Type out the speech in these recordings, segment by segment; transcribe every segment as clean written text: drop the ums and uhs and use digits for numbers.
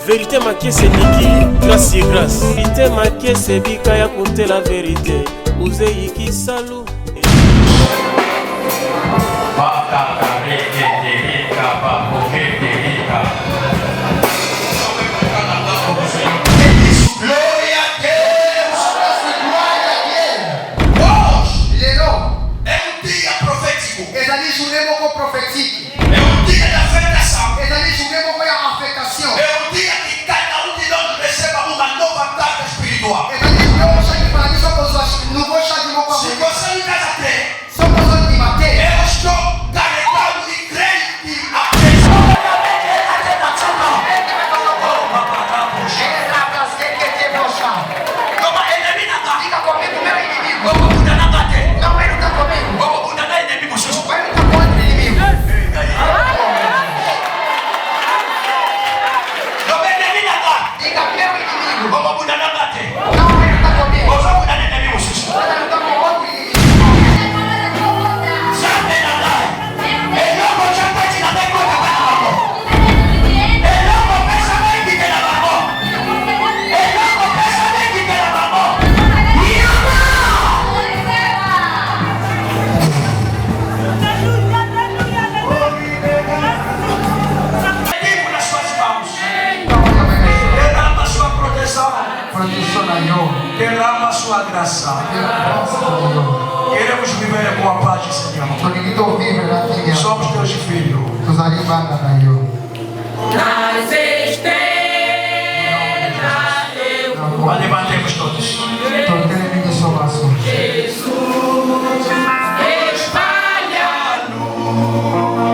Vérité maquée c'est Niki, grâce et grâce. Vérité maquée c'est Bika ya compter la vérité. Ouzei qui salou. Derrama sua graça. Queremos viver com a paz, Senhor. Somos teus filhos. Nas estrelas Levantemos todos. Jesus espalha a luz.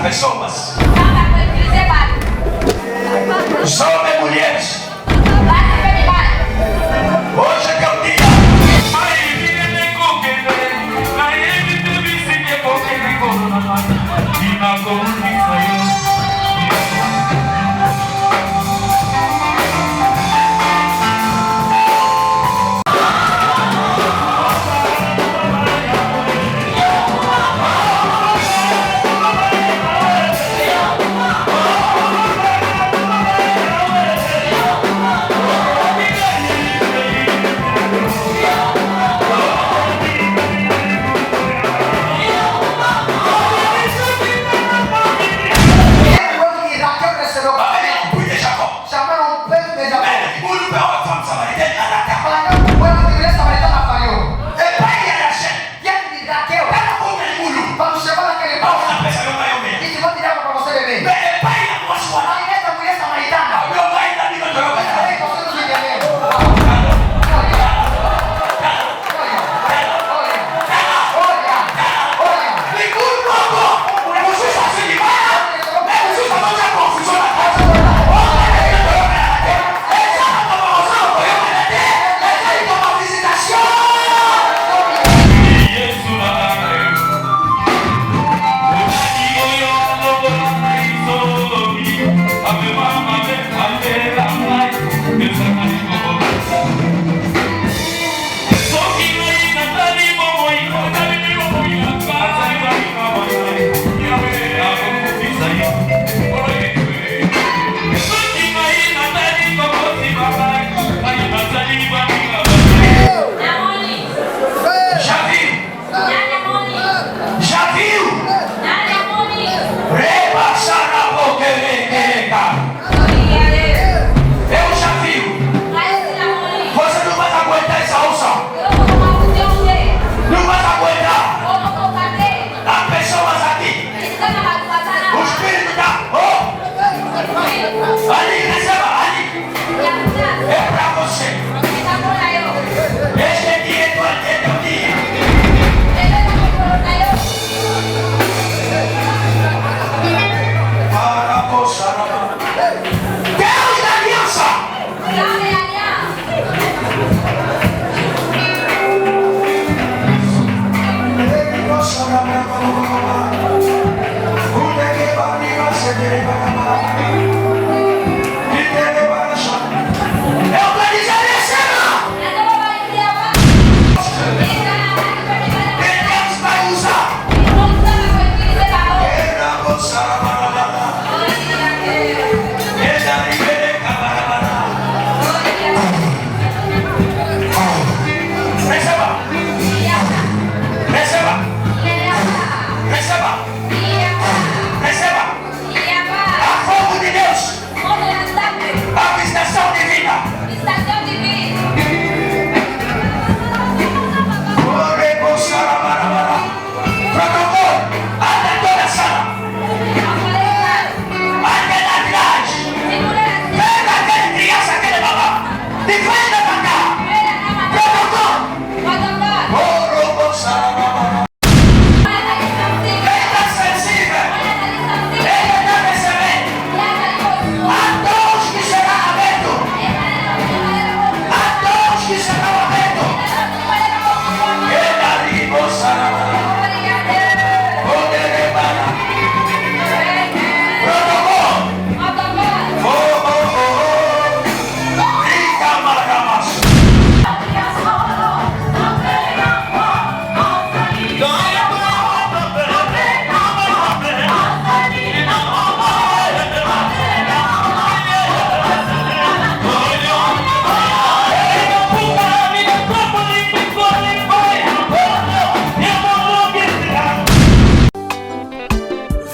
Pessoas, homens e mulheres, hoje é teu dia.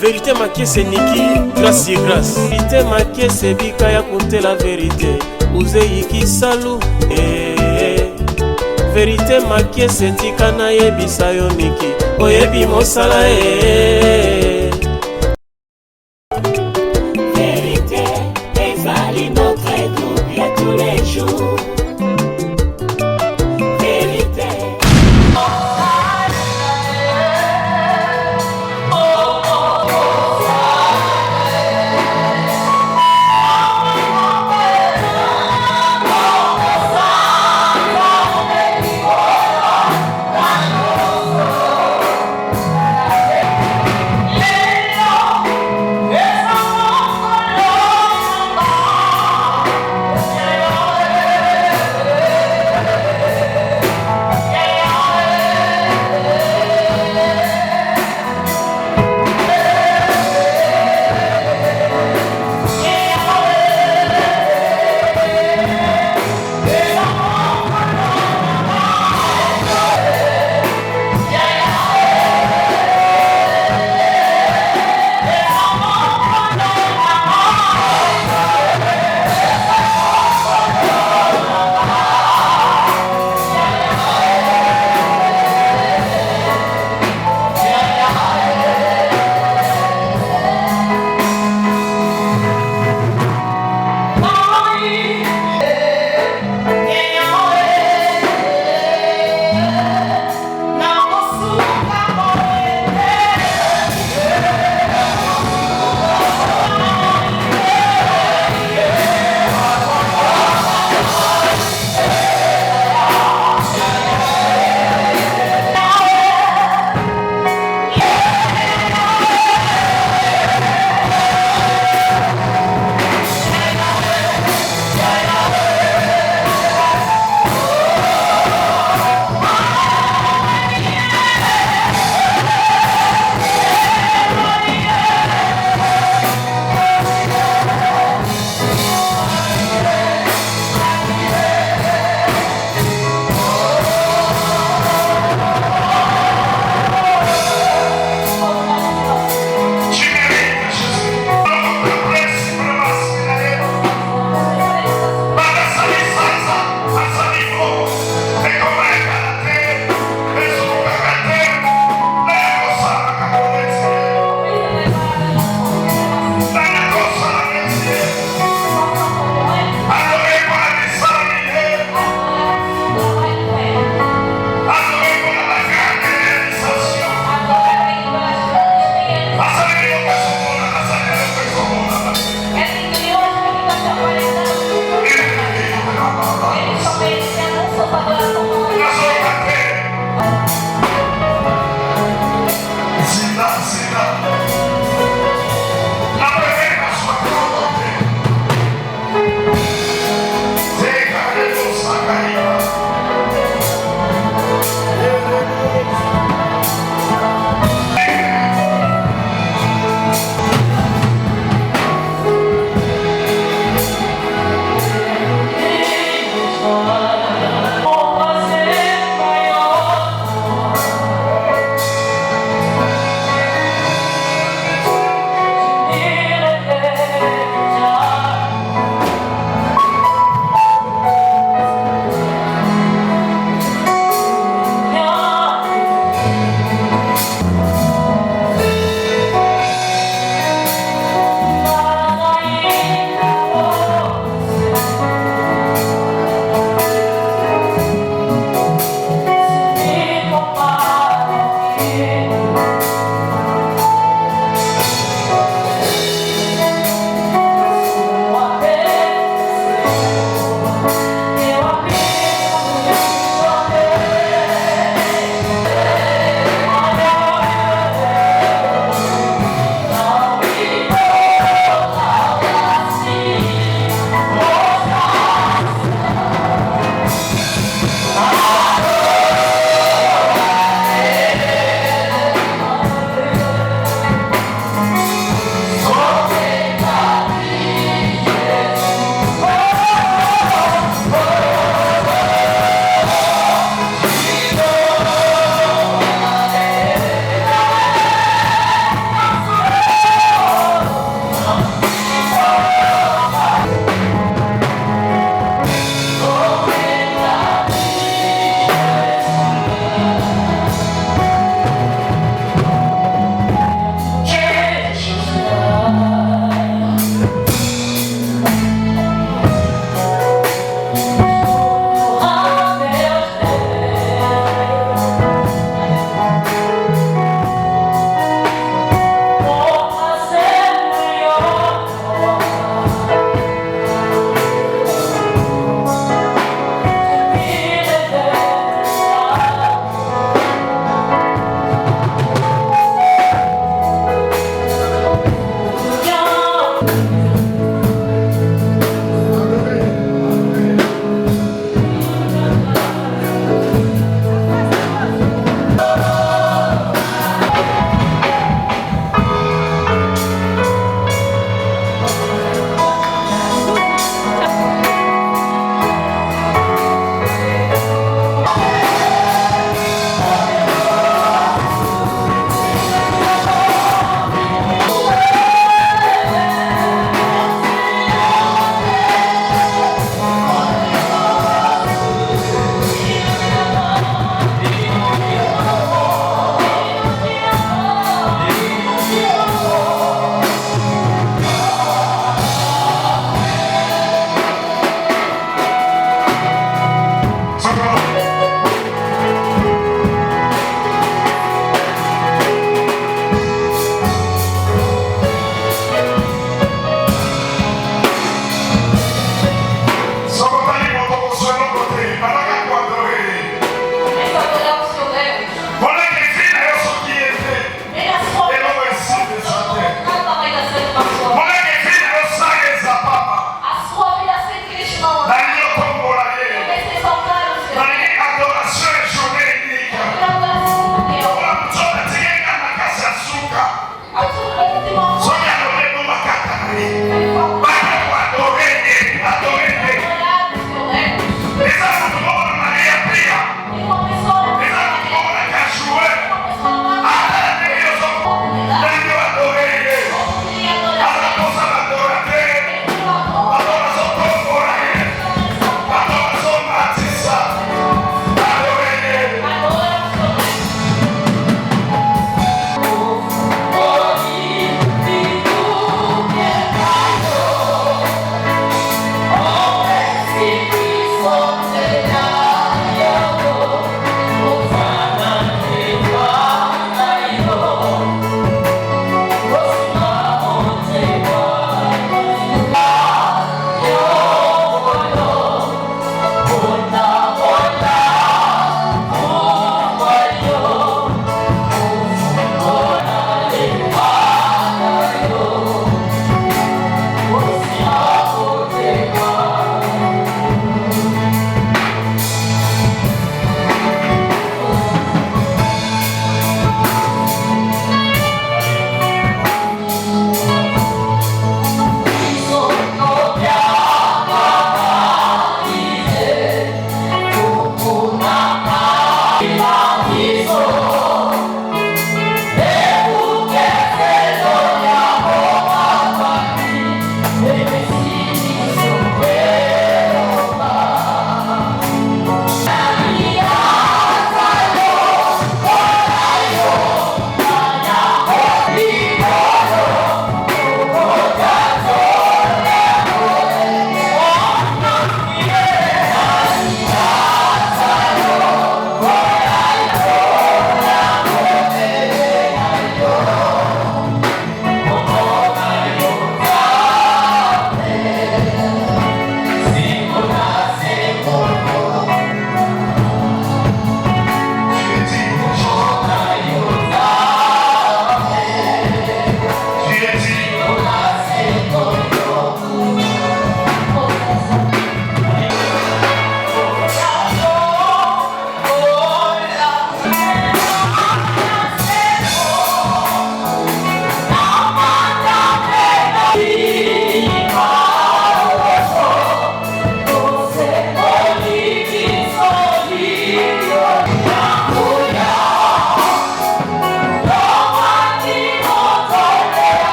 Vérité makese niki grâce ye grâce. Vérité makese bika ya konte la vérité. Uzeyiki salu Vérité makese tika na yebisa yo niki. Oyebi mosala Vérité, ezali notre groupe ya tous les jours. Vérité. Yeah.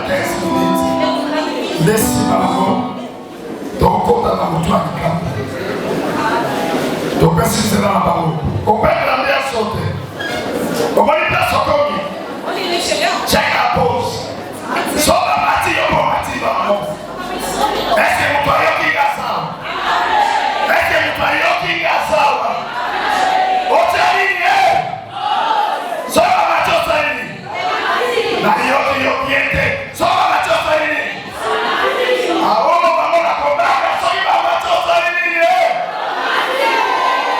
15 minutes. Laisse d'abord. Donc, on a la moto à Nikam. Donc, merci, c'est là la parole. On peut la bien sauter. On va lui placer encore. Check la pause. Sauf la partie, on va partir dans le monde. Est-ce que vous voyez qui a ça? Est-ce que vous voyez qui a ça? On t'a dit, sauf la partie, on t'a dit. La yoki yoki était. Sauf la partie, on t'a dit. Ah, on va la combattre. Sauf la partie, on t'a dit.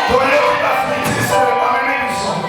Donc, yoki va finir sur le parlement du son.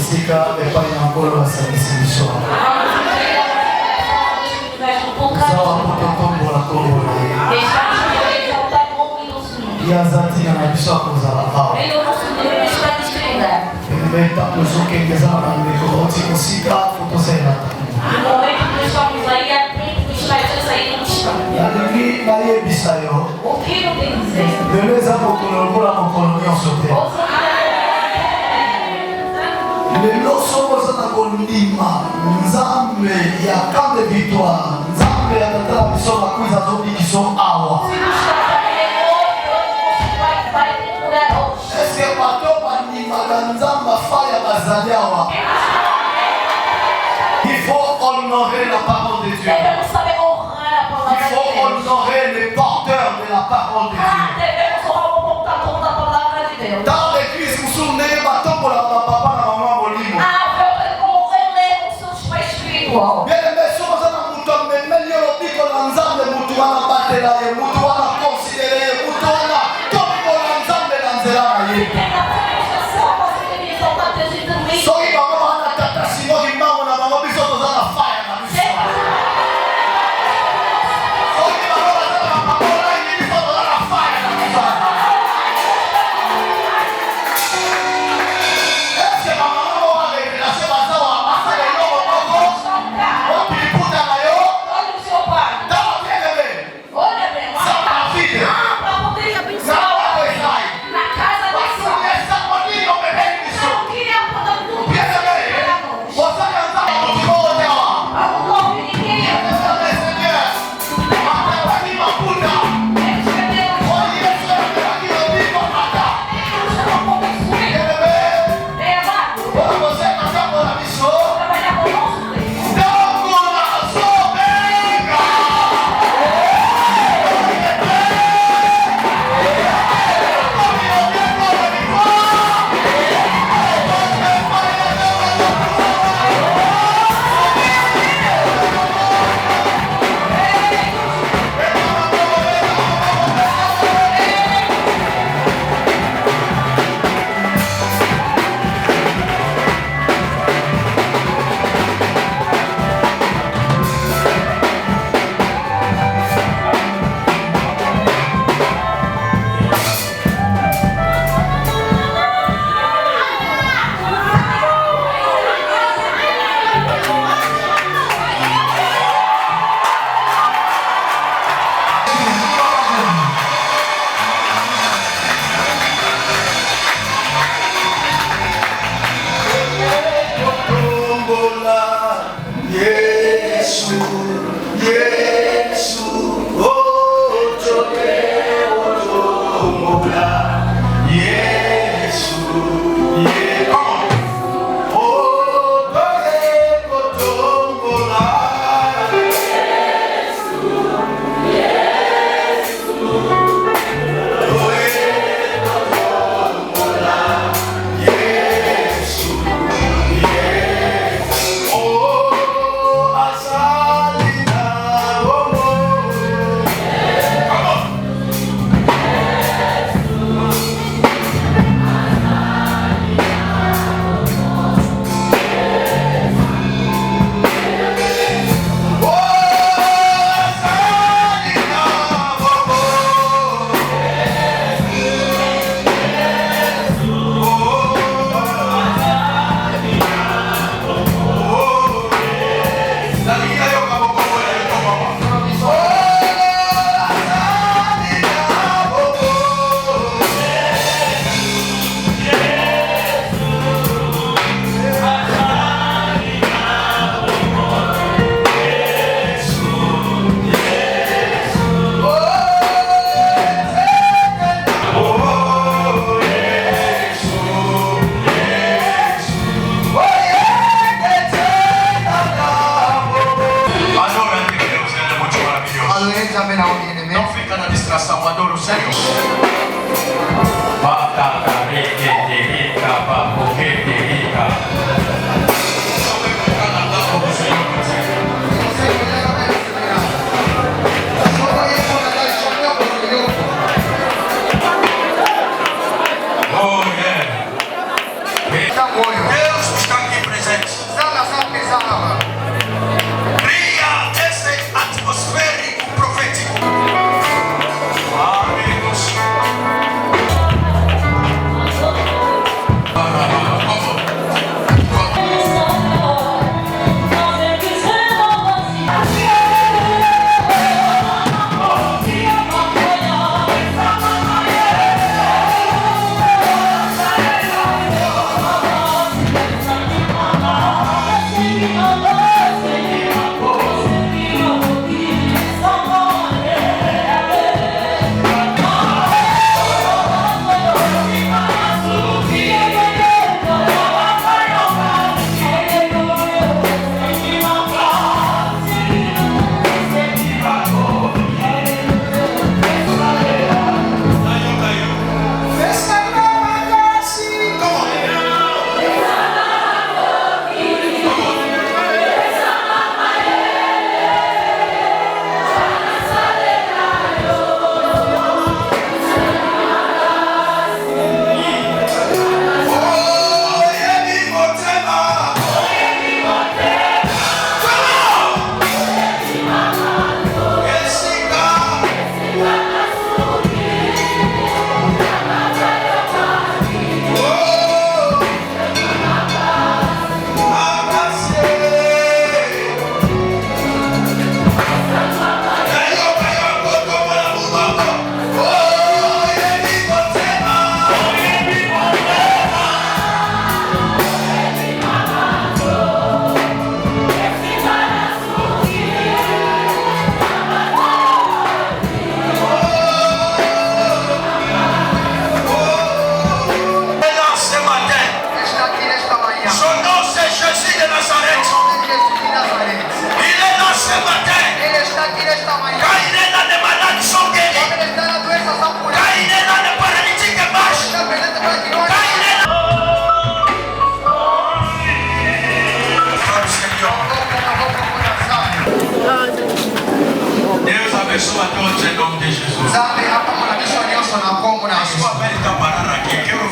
Esika epai na Nkolo asalisi biso. Zawa pototombola kombo na ye. yazati na biso kozala awa mbeta tozokengeza na bandeko bauti kosika fotosela yalingi nayebisa yo lelo eza mokolo lokola mokolo nyonso te lelo soko oza na kondima nzambe ya camp de victoire nzambe ya tata na biso makwiza azobikiso awa eske bato bandimaka nzambe faya bazali awa. Il faut honorer la parole de Dieu. Il faut honorer les porteurs de la parole de Dieu. Dans l'église, vous souvenez, bato pour la papa na maman bolimo. Bien aimé, si vous avez un mouton, mais meilleur au pico l'ensemble de mouton à battre là, et mouton à considérer, mouton à comme pour l'ensemble de l'anzela. Soy maman à la tata, sinon il m'a mon maman, mais ça dans la faille. Soy maman à la maman, là il est dans la faille. Est-ce que maman va aller la se passer à passer le nom au Congo? On peut pour ta maillot. Dans la télé. Ça va vite. Ça va vite.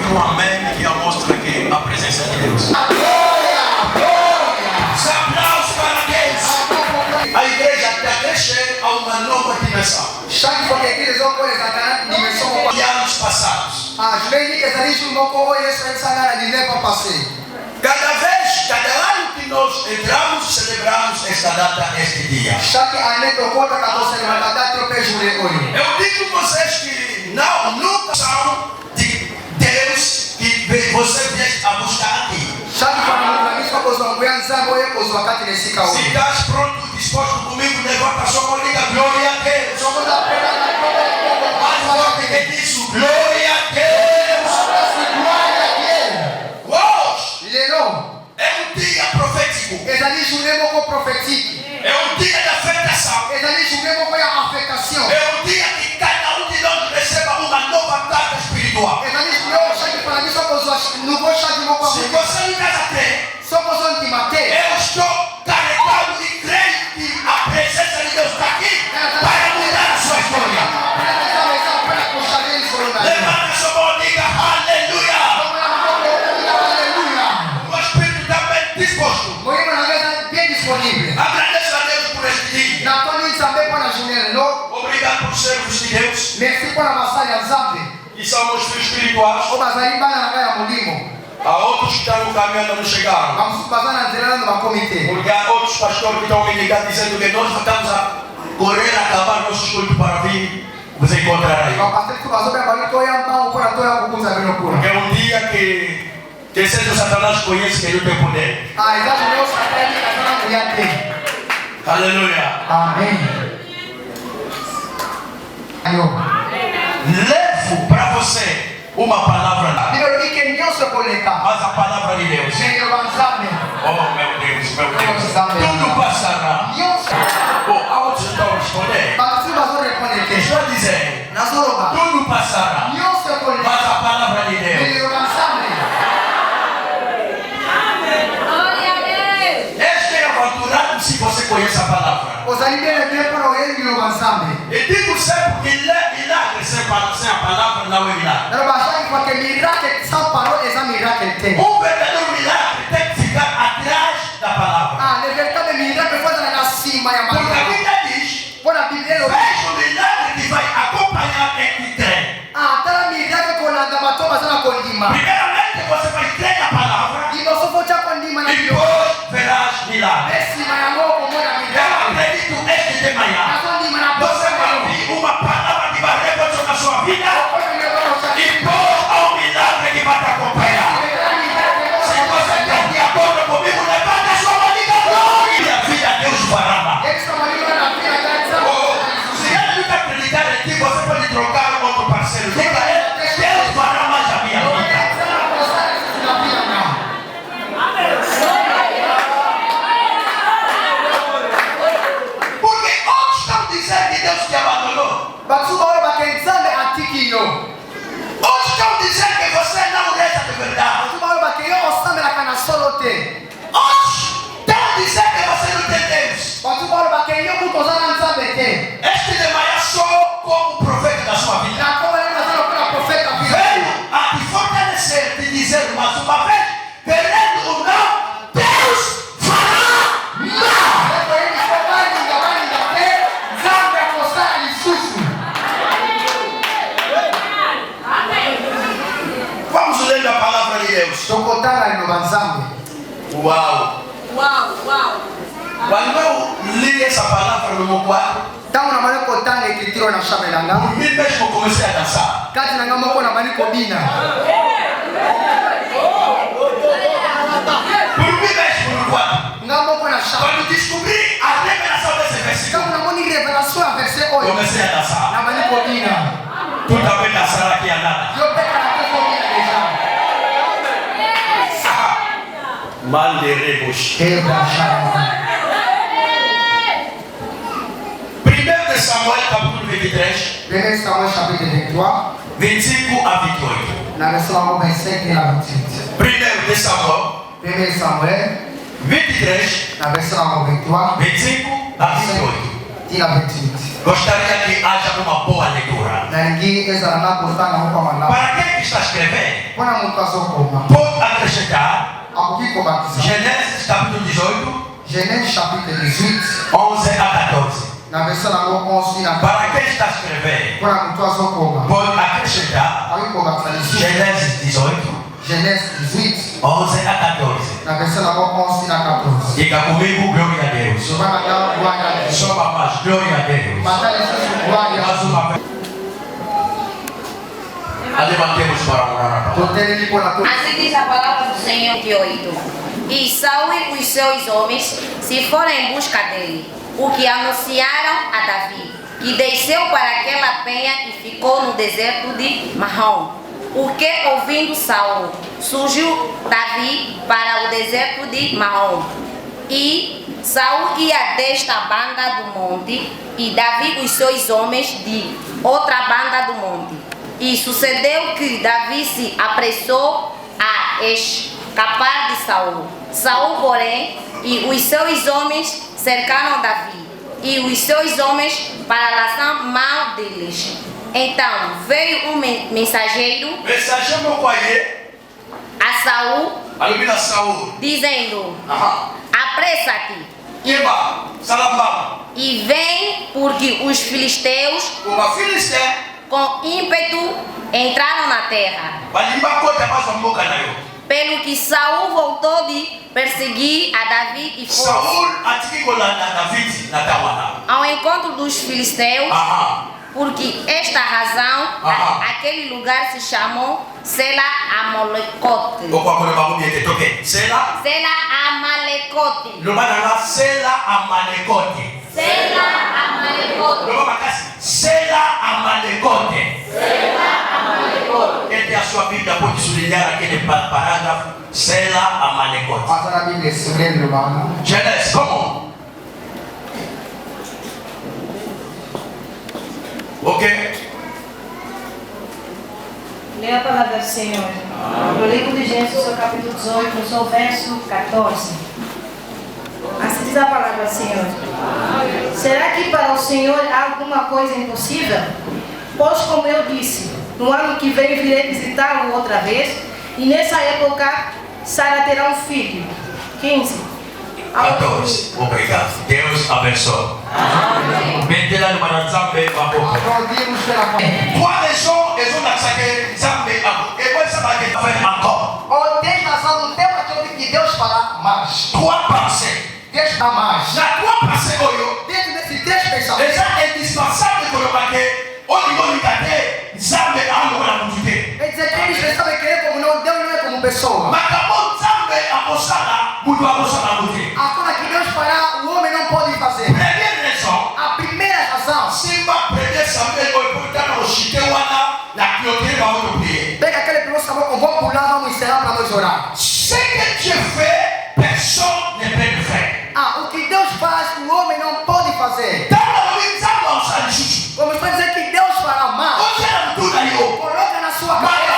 outro amém que mostra que a presença de Deus. Aplausos para Deus. A igreja está crescendo a uma nova dimensão. E anos passados. Cada vez, cada ano que nós entramos, celebramos esta data, este dia. Eu digo a vocês que não, nunca são de Deus que você vem a buscar aqui. Se estás pronto, disposto comigo, levanta a sua mão e diga glória a Deus. Mais forte que isso, glória a Deus. É um dia profético. É um dia da afetação. É um dia que cada um de nós receba uma nova carta espiritual. Se você não está aqui, eu estou carregado e creio que a presença de Deus está aqui para mudar a sua história. Levanta sua mão e diga aleluia. O Espírito está bem disposto. Agradeço a Deus por este dia. Obrigado por sermos de Deus. E somos filhos espirituais. Há outros que estão no caminho ainda não chegaram. Porque há outros pastores que estão me ligando dizendo que nós estamos a correr a acabar nossos cultos para vir vos encontrar aí. Porque é um dia que seja o Satanás conhece que ele tem poder. Aleluia. Amém. Levo para você uma palavra lá. Mas a palavra de Deus. Oh meu Deus, meu Deus. Tudo passará. Oh, a outros estão respondendo. Estou dizendo. Tudo passará. Mas a palavra de Deus. Este é aventurado se você conhece a palavra. E digo sempre que milagre sem a palavra não é milagre. Um verdadeiro milagre tem que ficar atrás da palavra. Porque a Bíblia diz: veja o milagre que vai acompanhar este trem. Primeiramente você vai crer na palavra e depois verás milagre. Eu acredito este de manhã. Você vai ouvir uma palavra que vai revolucionar a sua vida e depois há um milagre que vai te acompanhar. Se você está de acordo comigo, levanta a sua mão e diga glória. Minha vida Deus fará. Se ele não acreditar em ti, você pode trocar outro parceiro. Diga a ele, Deus fará mais a minha vida. Porque outros estão dizendo que Deus te abandonou. Outros estão dizendo que você não reza de verdade. Outros estão dizendo que você não tem Deus. Este de manhã sou como profeta da sua vida. Veio a te fortalecer, te dizer mais uma vez, querendo ou não, Deus fará mais. Vamos ler a palavra de Deus. Uau! Quando eu li essa palavra no meu quarto, por mim mesmo comecei a dançar. Por mim mesmo no quarto. Quando descobri a revelação desse versículo, comecei a dançar. Tu também dançará aqui a nada. Malderebos. 1 Samuel capítulo 23. 25 a 28. 1 Samuel 23, 25 a 28. Gostaria que haja uma boa leitura. Para quem está escrevendo? Pour acrescentar, Genèse chapitre 18, Genèse chapitre 18, 11 à 14. Para que está escrevendo? Pour acrescentar, Genèse 18, Genèse 18, 11 a 14. Diga comigo, glória a Deus. Só mais, glória a Deus. Mais uma vez. Levantemos para orar. Assim diz a palavra do Senhor 8. E Saul e os seus homens se foram em busca dele, o que anunciaram a Davi, que desceu para aquela penha e ficou no deserto de Marrom. O que, ouvindo Saul, surgiu Davi para o deserto de Marrom. E Saul ia desta banda do monte, e Davi os seus homens de outra banda do monte. E sucedeu que Davi se apressou a escapar de Saul. Saul, porém, e os seus homens cercaram Davi, e os seus homens para lançar mão deles. Então veio um mensageiro a Saul, dizendo: apressa-te e vem, porque os filisteus com ímpeto entraram na terra. Pelo que Saul voltou de perseguir a Davi e foi ao encontro dos filisteus. Porque esta razão, aquele lugar se chamou Sela Amalecote. Sela Amalecote. Sela Amalecote. Sela Amalecote. Sela Amalecote. Sela Amalecote. Entre a sua Bíblia pode sublinhar aquele parágrafo. Sela Amalecote. Genèse, como? Ok. Leia a palavra do Senhor. No livro de Gênesis, no capítulo 18, no seu verso 14. Assim diz a palavra do Senhor. Será que para o Senhor há alguma coisa impossível? Pois, como eu disse, no ano que vem virei visitá-lo outra vez, e nessa época Sara terá um filho. 15. 14. Obrigado. Deus abençoe. Mentira no Manazambe, Mabor. Trois raisons, ils ont attaqué Zambé. Et moi, ça va faire encore. Trois pensées. Na tua pensée, c'est indispensable que le paquet, au niveau du cadet, Zambé a un la montée. Macabon Zambé a posada, Boudoua posada montée. Première raison, Simba prédit Samuel au important au Chitewana, la clôture va vous oublier. Ce que Dieu fait, personne ne peut le faire. O que Deus faz, o homem não pode fazer. Vamos dizer que Deus fará mais. Coloca na sua cabeça.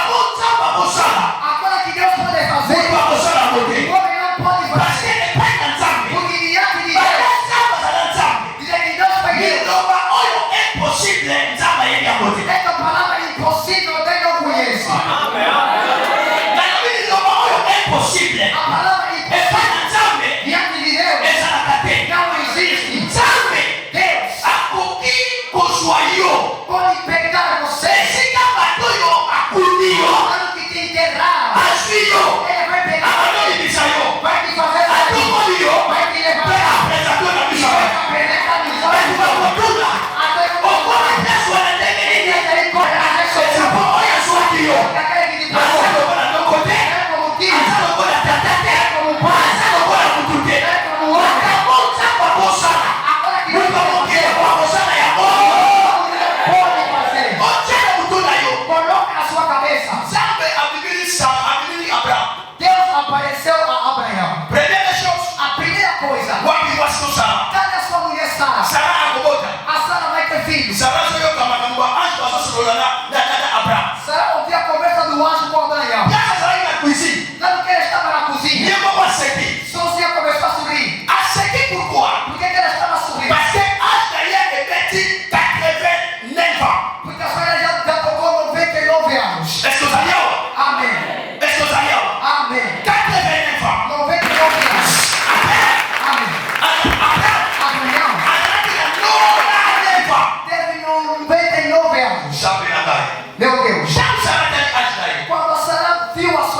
Agora que Deus pode fazer, o homem não pode fazer. Porque diante de Deus, dizer que Deus faz isso. Essa palavra é impossível, Deus não conhece.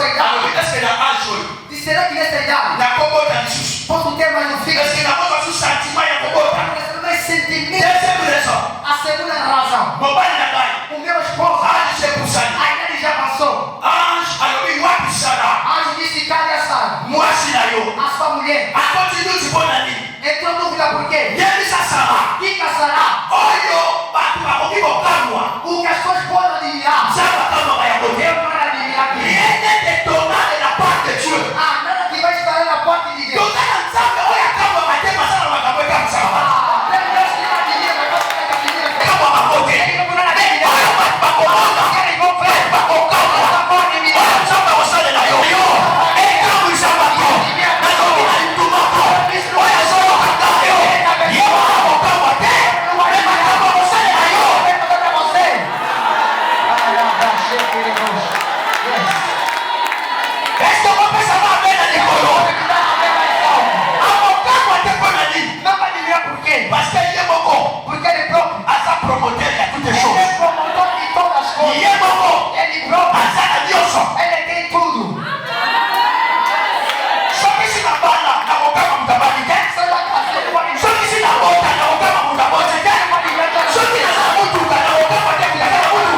sua idade. Será que nessa idade posso ter mais um filho? Você não tem mais sentimento. A segunda razão. O meu esposo, ainda ele já passou. Anjo disse, cadê a Sara? A sua mulher. Entrou dúvida por quê? Que casará? O que as pessoas podem admirar. Eu não admirar aqui. Nada que vai estar na parte de Deus. Porque ele próprio é promotor de todas as coisas. Ele próprio, ele tem tudo. Só que se na bala, na boca, não dá pra ninguém. Só na casa, não pode. Só que se na boca, na boca, não dá pra ninguém. Só que na muito, na boca, não tem que dar muito.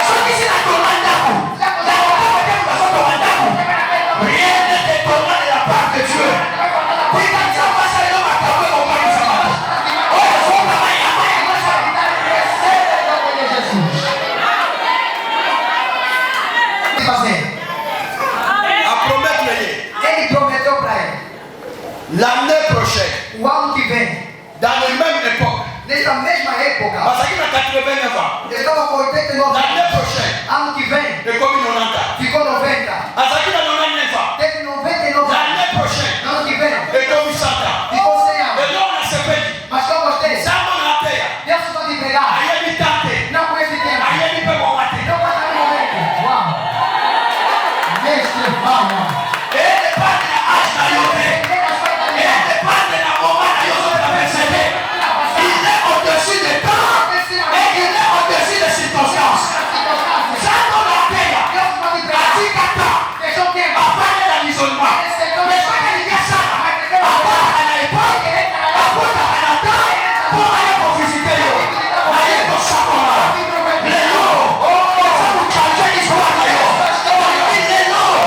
Só que se na dona, na boca, não tem que dar só dona. Rien ne dépend de la part de Dieu. Ele prometeu para ele. L'année prochaine, O ano que vem, dans la même époque, nessa mesma época, parce qu'il a 89 ans, ele estava com 89 l'année anos. prochaine, Ano que vem, est comme 90 ans. ficou 90. Parce qu'il a 99 ans, Teve 99 anos. l'année prochaine, Ano que vem, est comme 100 ans. ficou 100 anos. Et là, on a ce pays. Mas que eu gostei. Ça, on a payé. Deus não te pegar. Aïe, il tente. Não com esse tempo. Aïe, il peut m'augmenter. Não vai estar no momento. Uau. Mestre, vamos. Et les pas de la hache, la yoté. Et les pas de la moment, la yoté, la persévère. Il est au-dessus des temps. Et il est au-dessus des circonstances. Ça, on a payé. À 10 ans. Après l'isolement. Mais pas qu'il y a ça. Après, à l'époque, après, à la temps, pour aller pour visiter. Aller pour ça, les lots. Ça vous change l'histoire. Il est lourd.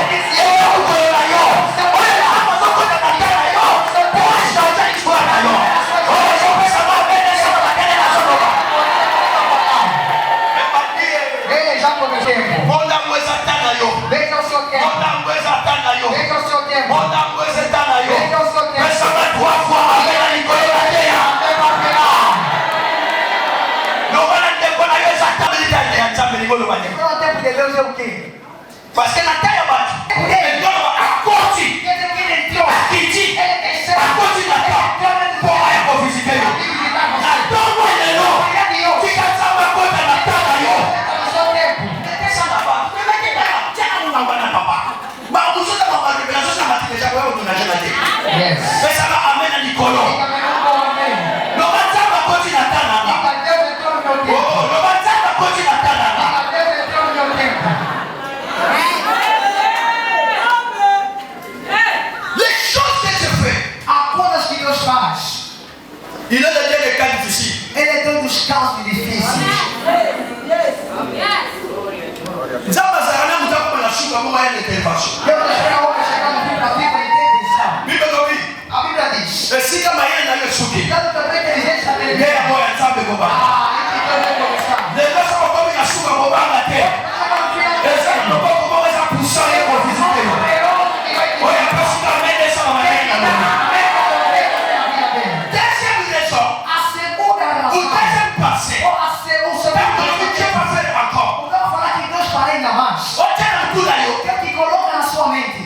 Ele já prometeu. Veja o seu tempo. Veja o seu tempo. Veja o seu tempo. Então o tempo de Deus é o quê? Parce que la terre bat. Et donc, à côté, Quer dizer que ele entrou. qui dit, Ele desceu. à côté de la terre, pour aller pour visiter. La terre, moi, il est là. Qui quand ça va côté la terre, là, yo. No seu tempo. Mettez ça là-bas. Mettez là. Tiens, on va voir papa. Bah, vous savez, on va révéler ça, on déjà voir où on a jamais dit. Yes. Mais ça va amener à Nkolo. Le matin, va côté la terre, là-bas. Oh, le matin, va côté la terre, là-bas. Les choses que je fais, il est le Dieu des cas difficiles. Ele é Deus dos casos difíceis. Nzamba zarana mutako na shuka mo ya intervention. Deus espera a hora chegar no fim da Bíblia e intervenção. Bíblia do bi. A Bíblia diz. Esi kama yeye na yo shuki. Tanto também que ele está Yeye mo ya nzambe ko ba. ele vai começar. Le ndoso ko ko na shuka mo ba na te. Esi ko ko ko za pusa ye ko visiter. Oya pasuka mende sa ma na na. Deuxième leçon. A segunda razão. O deuxième passé. Ou a segunda. Que va faire encore. O não falar que Deus fará ainda mais. O tena tudo aí. Deus te coloca na sua mente.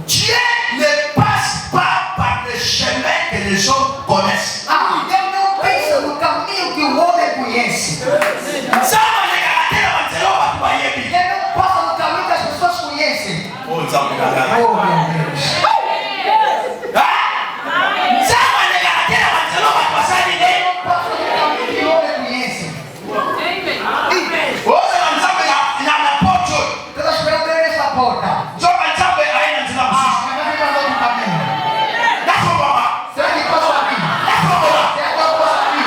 Dieu ne passe pas par le chemin que les hommes connaissent. Deus não pensa no caminho que o homem conhece. Nzamba ne karatela banzelo batu bayebi. Ele não passa no caminho que as pessoas conhecem. Oh, nzamba ngala. Oh, meu Deus. Nzamba ne karatela banzelo batu basali ne. Passa no caminho que o homem conhece. Oh, nzamba na apôtre. Estou esperando ele nessa porta. Nzoka nzambe aina nzina mususu. Nafo mama. Será que passa aqui? Nafo mama. Será que passa aqui?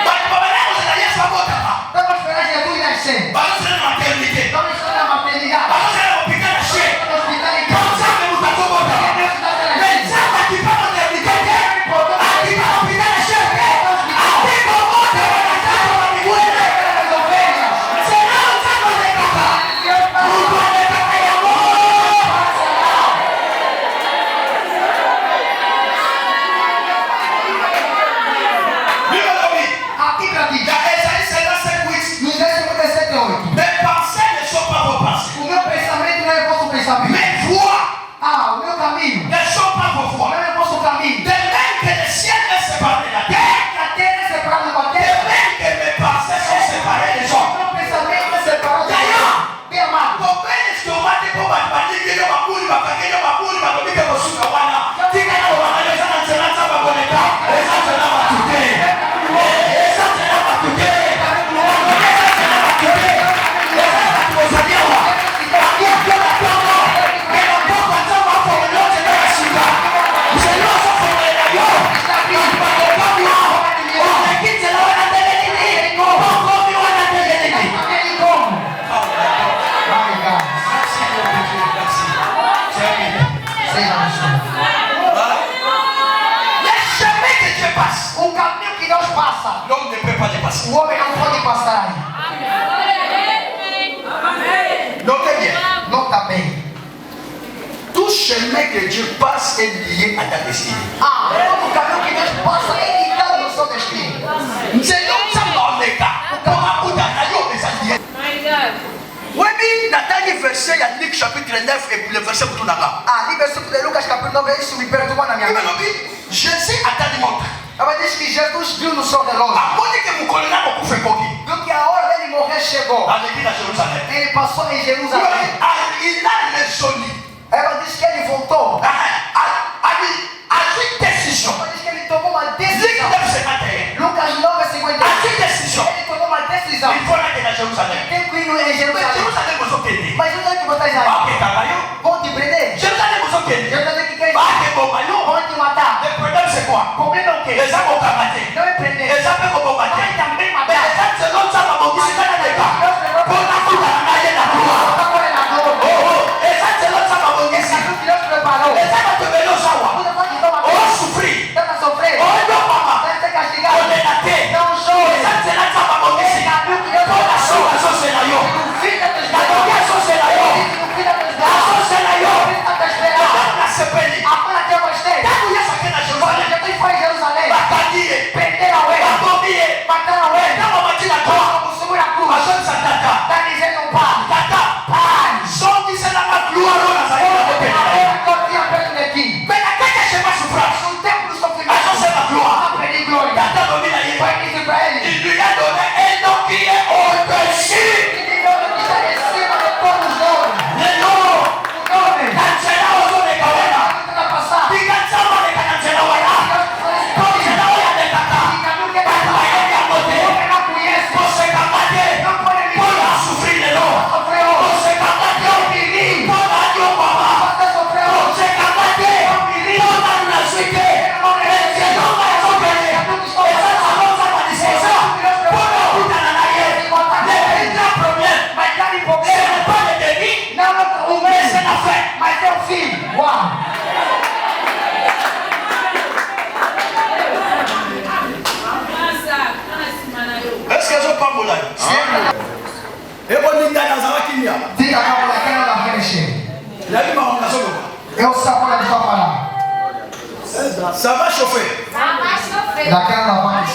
Batu baba leo zina Yesu abota pa. Estamos esperando Jesus nascer. Batu zina maternité. Estamos esperando a maternidade. Batu zina hospital na shie. Batu zina mutato bota. Nzamba kipa maternité. Akipa hospital na shie. Akipa bota. Nzamba wa miguele. Sena nzamba zekaka. Mungu anekaka ya Mungu. Mes pensées ne sont pas vos pensées. Mes voix ne sont pas vos voix. De même que le ciel est séparé de la terre, de même que mes pensées sont séparées des hommes. D'ailleurs, combien d'estomacs de bombes baliques de Mabor, de Kosuka wana, tika na wana les gens dans la salle boneka, les gens dans la batute, les gens dans la batute, l'homme ne peut pas dépasser. Notez bien. Tout chemin que Dieu passe est lié à ta destinée. C'est donc ça dans les cas. Oui, Nathalie, verset, il y a Luc chapitre 9 et le verset pour tout là-bas. Jésus a dit montre. Jesus viu no sol da luz. A monte que Nkolo na beaucoup fait coquille. Do que a hora dele morrer chegou. À l'église à Jérusalem. Ele passou em Jerusalém. Il a résolu. Ela disse que ele voltou. A une décision. Ela disse que ele tomou uma Luc decisão. 9:51. Lucas 9:51. A une décision. Ele tomou uma decisão. Il faut aller à Jérusalem. Tem que ir em Mais Jerusalém. Jérusalem vous obtenez. Mas onde é que você está? Ok, Tagayo. Vão te prender. Jérusalem vous obtenez. Jerusalém que quer ir. Ok, Bobayo. Vão te matar. Le problème c'est quoi? Problema é o quê? Les gens vont combattre. Não é prender. Les gens peuvent combattre. Vai também Mais matar. les gens se donnent ça dans mon pays. C'est pas les gars. Pour la foule à la maille la gloire. Agora é na glória. Oh, les gens se donnent ça dans mon pays. Sabe o que Deus preparou? Les gens vont te venir au Sawa. Você pode tomar. Oh, souffrir. Você vai sofrer. Oh, non, maman. Vai ser castigado. On est naté. Não Les chore. gens se donnent ça dans mon pays. Sabe o que Deus Pour la preparou? soupe, la sauce est là, yo. O filho da tua La esperança. sauce est là, yo. O filho da tua La esperança. sauce est là, yo. O filho da tua esperança. La sepeli. Agora tem uma esteira. Quand vous y êtes à Jérusalem, Jesus foi em Jerusalém. Bakadiye, Prenderam ele. Bakomiye, Mataram ele. Quand on m'a dit la croix, Como subir a cruz. Hashem Satata, Está dizendo um pai. Tata, Pai. Son qui c'est dans la gloire, on a ça, il a voté. Agora tinha perto de ti. Mais la tête est chez ma souffrance. No tempo do Hashem sofrimento. c'est la gloire. Não perdi glória. Tata domine la Foi yépa. dito pra ele. Il lui a donné un nom qui est au-dessus. Que tem nome que está em cima de todos os nomes. Le nom, O nome. Kansela Ozo de Kawena. Está na passada. Dikansama de Kansela Waya. Kansela Waya de Kaka. Kaya ya mote. Pour se combattre. Pour la souffrir le nom. Pour se combattre. Pour la Dieu Papa. Pour se combattre. Pour la suite. Et c'est non va être opéré. Et ça, ça va disposer. Pour la route à la naïe. Les grands problèmes. Ce n'est pas le début. Mais c'est la fin. Est-ce qu'elles ont pas moulin? Et on dit dans Ezalaki nia. Diga para daquela da frente. La vie m'a rendu Eu saco da tua palavra. ça va chauffer. Daquela da frente.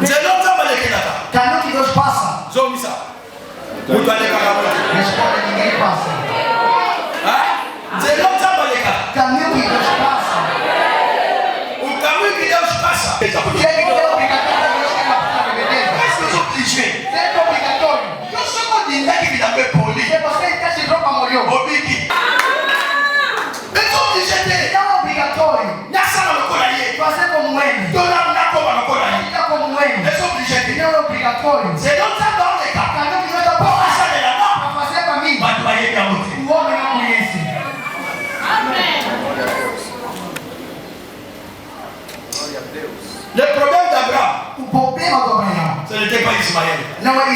C'est longtemps que je suis là. Caminho que Deus passa. Zomi ça. Vous allez faire Responde, ninguém passa. c'est longtemps que je suis là. Caminho que Deus passa. O caminho que Deus passa. Quem é que é obrigatório Deus quer na beleza? Est-ce que vous êtes obligés? É obrigatório. Eu sou um dinheiro que vient me poli. Se você quer se droga, morreu. Obigi. Eles são obligés de. Não é obrigatório. Nessa não coraie. Fazer como ele. Dona não como não coraie. Fica como ele. Eles são obligés de. Não é obrigatório. C'est longtemps dans les cas. Caminho que Deus está Pour passando. passer de la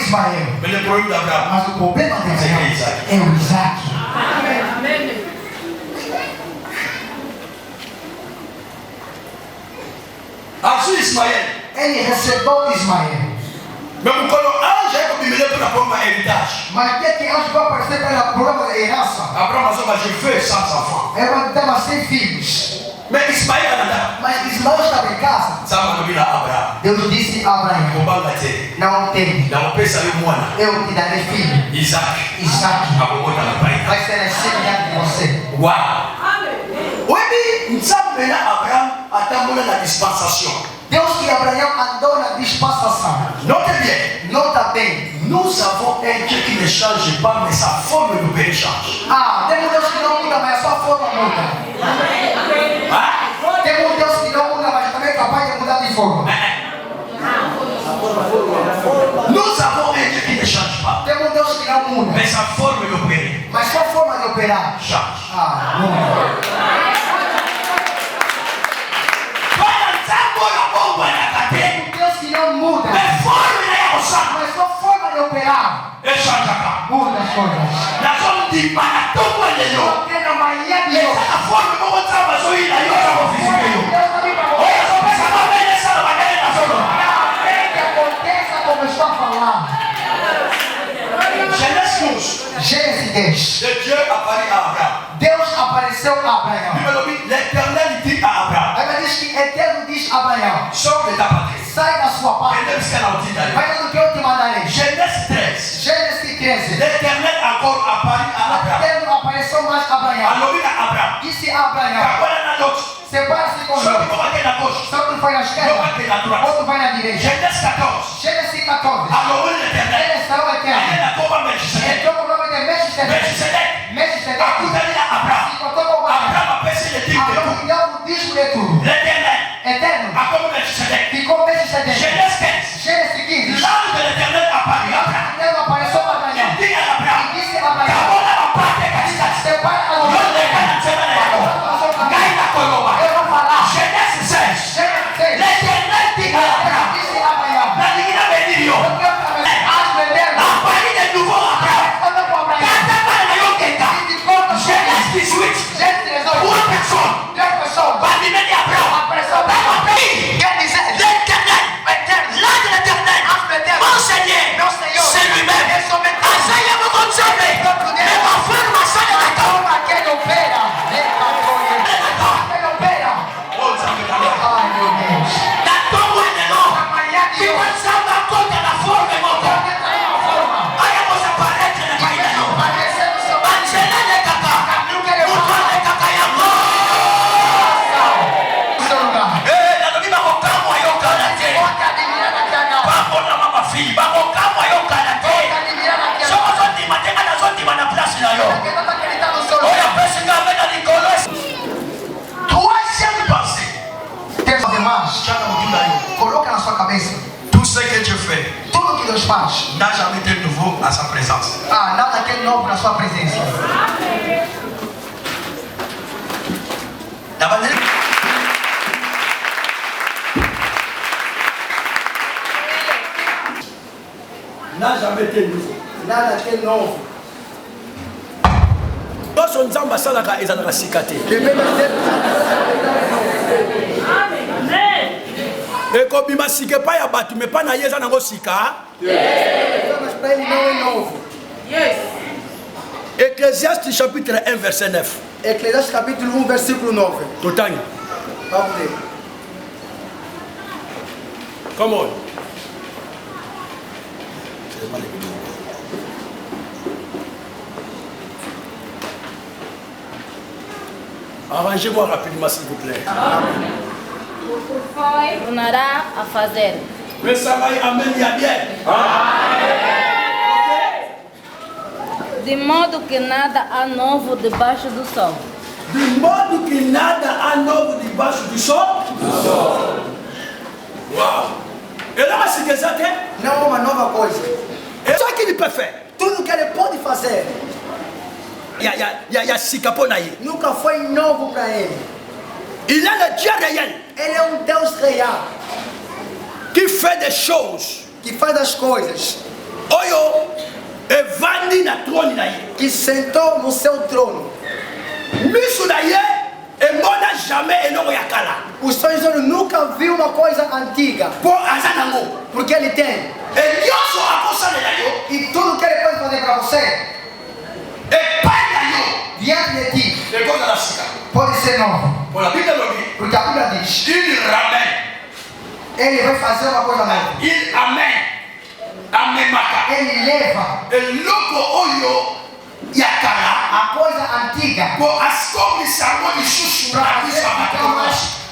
Ismael. Mais le problème d'Abraham, Mas o problema de c'est Abraão Isaac. é o Isaac. Assim Ismael. Ele recebeu Ismael. Mais mon colo ange est comme il pour la prendre héritage. Mas o que anjo vai aparecer pela prova da herança? Abraham a dit, je veux 100 enfants. Ela dava 100 filhos. Mais Ismaël a dit, Mas Ismael estava em casa. ça m'a dit à Abraham. Deus disse a Abraão: On va gâter. não tem. Dans mon pays, ça veut moi. Eu te darei filho. Isaac. Isaac A bobo dans la paille. vai ser nascido diante de você. Waouh. Oui, mais nous sommes maintenant Abraham attendons la dispensation. Deus que Abraão andou na dispensação. Notez bien. Nota bem. Nous avons un Dieu qui ne change pas, mais sa forme de paix change. Ah, temos Deus que não muda, mas a sua forma muda. Ah? Temos Deus que não muda, mas também é capaz de mudar de forma. Nous avons un Dieu qui ne change pas, Temos Deus que não muda, mais sa forme d'opérer mas sua forma de operar. change. Ah, muda. Temos Deus que não muda, Mais forme n'est pas mas sua forma de operar et change pas. muda as coisas. La zone dit marathon de l'eau. Até na manhã de Et hoje. la forme comment ça va se il a eu ça va physique. Deus também para Oh, você. ça va venir ça va venir la zone. Que aconteça como está falando. Genèse 11. Gênesis 10. Le Dieu apparut à Abraham. Deus apareceu a Abraão. L'Éternel dit à Abraham, A Bíblia diz que Eterno diz a Abraão: sors de ta patrie. sai da sua Et pátria, même ce qu'elle a dit d'ailleurs. vai no que eu te mandarei. Genèse 13. Gênesis 13. L'Éternel encore apparut à Abraham. Eterno apareceu mais a Abraão. Alors il a Abraham. Disse a Abraão: Après la note. separa-se com Celui Deus. qui va à la gauche. Só que vai na esquerda, L'autre à droite. outro vai na direita. Genèse 14. Gênesis 14. Alors l'Éternel. Ele está o Eterno. Elle a combat Melchisedec. Entrou com o nome de Melquisedeque. Melchisedec. Melquisedeque. Écoutez à Abraham. Se encontrou com Abraão. Abraham a passé le titre de Abraão tout. deu o dízimo de tudo. L'Éternel Eterno a combat Melchisedec. ficou Melquisedeque. Genèse 15. Gênesis 15. L'ange de l'Éternel apparut à Abraham. Eterno apareceu a Abraão. Il dit à Abraham. E disse a Abraão: Kabona la parte kasika. separa a Yo Deus. le kana tsema na yo. Gaina koloba. Eu vou falar. Genèse 16. Gênesis 6. L'Éternel dit à Abraham. Disse a Abraão: La divina venir yo. eu quero saber. As Eterno. Apparut de nouveau à Abraham. Anda com Abraão. Kata para na yo keta. E de conta, Genèse 18. Gênesis 18. Une personne. Duas pessoas. Va diminuer Abraham. Apareceu Quer dizer, L'Éternel. Eterno. L'ange de l'Éternel. Mon Seigneur. Meu Senhor. C'est lui-même. É somente Asaia mo conserve. Mais ma formação de la tombe. a quem opera. Quem opera. Ai, meu Deus. La tombe de l'eau. Amanhã de Qui hoje. pensava contra la forme moto. Porque está aí uma forma. Aya mo s'apparaître na kaina yo. Aparecer no seu Angela de kaka. caminho que ele Mutu vai. de kaka ya mo. No seu lugar. Na lobi ba kokamo yo kana te. Pode admirar na cana. Ba kona mama fi. Ba kokamo yo kana te. Pode admirar na cana. Soko zondi matenga na zondi mana place na yo. Porque não está acreditando no seu Oya lugar. pesi nga mena Nkolo. Troisième pensée. Terça demais. Chana mutunda yo. Coloca na sua cabeça. Tout ce que Dieu fait Tudo que Deus faz. n'a jamais été nouveau à sa présence. Ah, nada que é novo na sua presença. Da maneira n'a jamais été nouveau. Nada que é novo. nyonso nzambe asalaka ezalaka sika te ekobima sika epai ya bato me epai na ye eza nango sika Mas para ele não é novo. Ecclésiaste chapitre 1 verset 9 Eclesiastes capítulo 1, versículo 9. totangi Vamos ler. come on arrangez-moi rapidement s'il vous plaît Tornará a fazer. Pensamai amen ya bien De modo que nada há novo debaixo do sol. de modo que nada há novo debaixo do sol uau ele é assim que exato Não é uma nova coisa. é só que ele peut faire Tudo que ele pode fazer ya sika po na ye nunca foi novo para ele. il est le Dieu réel Ele é Deus real qui fait des choses que faz as coisas Oyo evandi na trône na ye. Que sentou no seu trono. Miso na ye emona jamais eloko ya kala. Os sonhos nunca viu uma coisa antiga. Po aza nango. Porque ele tem. Nyonso akosalela yo. E tudo que ele pode fazer para você. Epai na yo. Diante de ti. Ekoza na sika. Pode ser novo. Por a Bíblia lobi. Porque a Bíblia diz. Il ramène. Ele vai fazer uma coisa nova. Il amène. Amemaka. Ele leva. Eloko oyo ya kala. A coisa antiga. Po askomisa ngo lisusu na bisa matoma.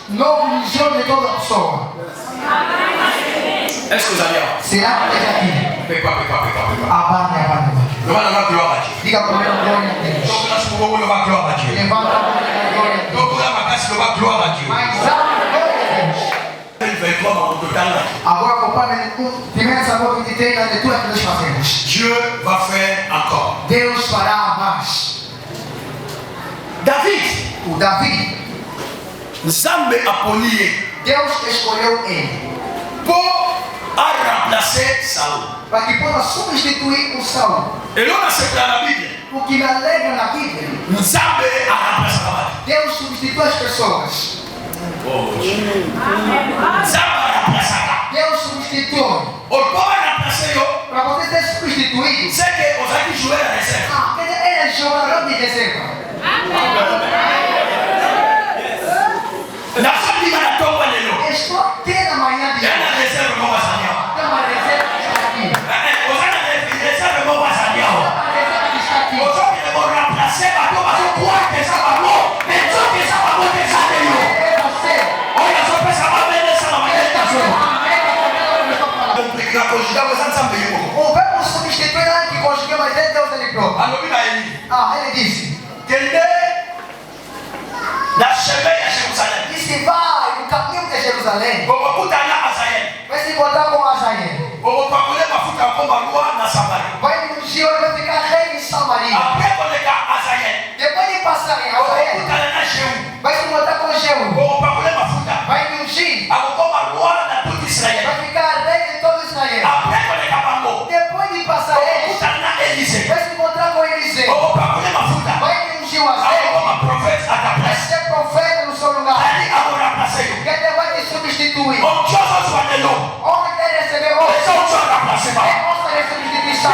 Novo milhão de toda pessoa. Est-ce que vous allez voir? Será que ele aqui? Pekwa. Abande. Levanta a glória a Dieu. Diga comigo glória a Deus. Donc là, je vous leva a glória a Dieu. Levanta a glória a Deus. Donc là, ma casse leva a glória a Dieu. Mais alto, glória a Deus. Il va y avoir un total. Agora acompanha o primeiro sabor que tem na leitura que nós fazemos. Dieu va faire encore. Deus fará mais. David. O Davi. Nzambe aponi. Deus escolheu ele. Pour remplacer Saul. Para que possa substituir o Saul. Et là, on a cette dans la Bible. O que na lei na Bíblia. Nzambe a remplacé David. Deus substitui as pessoas. Nzambe a remplacé. Deus substitui. O povo a remplacé yo. Para você ser substituído. C'est que os aqui jouer la réserve. Ele é jogador de reserva. Na famille na tomba lelo. Estou até na manhã de Il y a hoje. une réserve pour Basania. Tem uma reserva que está aqui. Os aqui réserve pour Basania. Tem uma reserva que está aqui. Os aqui vont remplacer ba to ba to quoi que ça va bon. Mais tu que ça va bon que ça de yo. É você. Olha só pensa ba bene ça na meditação. Na conjugar você Nzambe yo. O verbo substituir não é que conjuga, mas é Deus ele próprio. Alobi na Eli. Ele disse. Kende na chemin ya Jerusalem. E se vai no caminho de Jerusalém, Bokutana Azael. vai se encontrar com Azael. Bokupakule mafuta komba roi na Samaria. Vai no dia vai ficar rei em Samaria. Après koleka Azael. Depois de passar em Azael, Bokutana na Jehu. vai se encontrar com Jeú. Bokupakule mafuta. Vai no ungir. Akokoma roi na tout Israël. Vai ficar rei de todo Israel. Après koleka bango. Depois de passar eles, Bokutana na Élysée. vai se encontrar com Eliseu. Bokupakule mafuta. Vai no ungir o Azael. Akokoma prophète à ta Vai place. ser profeta no seu lugar. Ali agora placei. Que ele vai te substituir. O Dios soit de l'eau. Onde quer receber Et hoje? ça, on soit remplacé. É nossa substituição.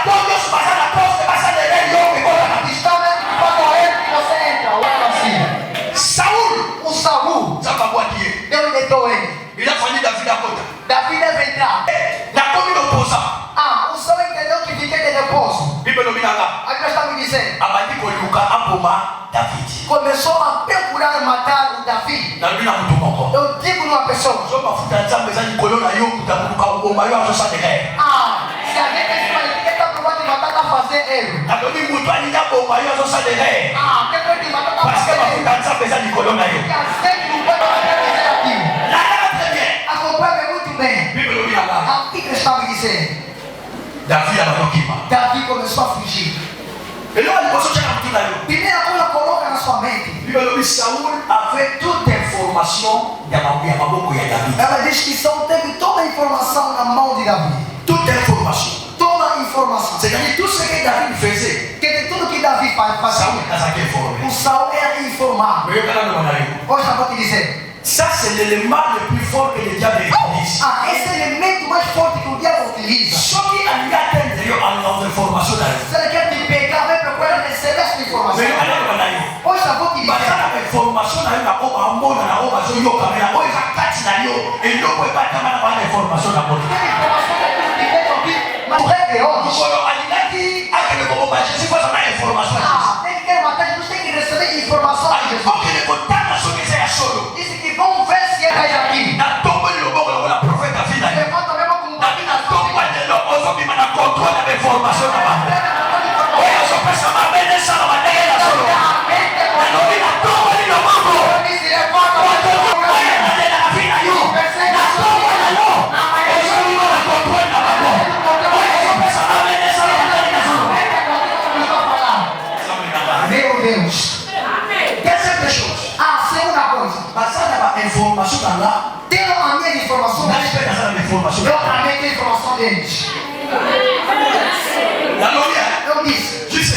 Todos passar na poste, passar de rei, eu que vou lá. Está vendo que quando entra, você entra. Olha assim. Saúl. O Saul, Zamba boitier. Deus deitou ele. Il a fallu David à côté. Davi deve entrar. La commune opposant. O Saul entendeu que fiquei de repouso. Bible nominanga. Aí nós estamos dizendo. Abandi ko luka apoma David. Começou a procurar matar o Davi. Na lubina mutu moko. Eu digo numa pessoa. So mafuta nzambe za Nkolo na yo kutabuka uboma yo azosa de guerre. Se alguém tem que está provando de matar, está fazendo ele. Na lobi mutu alinga boma yo azosa de guerre. Quem foi de matar, está Parce que fazendo ele. mafuta nzambe za Nkolo na yo. Que aceite não pode matar dizer aquilo. La très bien. Acompanha muito bem. Bible nominanga. A Bíblia estava dizendo. David abadokima. Davi começou a fugir. Ele olha para o seu na yo. Primeira coisa, coloca na sua mente. Bible nomi Saúl avait toute information ya maboko ya David. Ela diz que Saul teve toda a informação na mão de Davi. Toute information. Toda a informação. C'est-à-dire tout ce que David faisait. Que de tudo que Davi fazia. Saúl a été informé. O Saul era informado. Mais eu não mandei. Hoje eu vou te dizer. Ça c'est l'élément le plus fort que le diable utilise. Esse elemento mais forte que o diabo utiliza. Só que a minha atendeu a nova informação da. Se ele quer te pegar, vai procurar receber essa informação. Mais eu não mandei. Hoje eu vou te dizer. Mas a informação na na oba ambona na oba zo yo kamera. Hoje a kati na yo e não pode bater na banda informação na moto. Tem informação que tu te pega aqui, mas o rei de hoje. Quando alidaki aquele como baixo se faz na informação. Tem que matar, tu tem que receber informação. Porque ele contava sobre isso é solo. Disse que vamos ver se ele é aqui. Na tomba ele logo na profeta vida. Levanta mesmo como Davi na Tomba ele logo só me manda controle da informação na banda. Olha só pensa mais bem nessa na banda ela solo. Não me na tomba ele logo. Meu Deus. Terceira chose. Segunda coisa. Passada a informação lá. Tendo a minha informação. Não espera essa informação. Eu também tenho informação deles. Eu disse.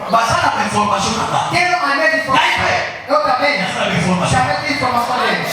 Basada na informação na Quem não é informação? Eu também. Essa informação. Já meti informação dele.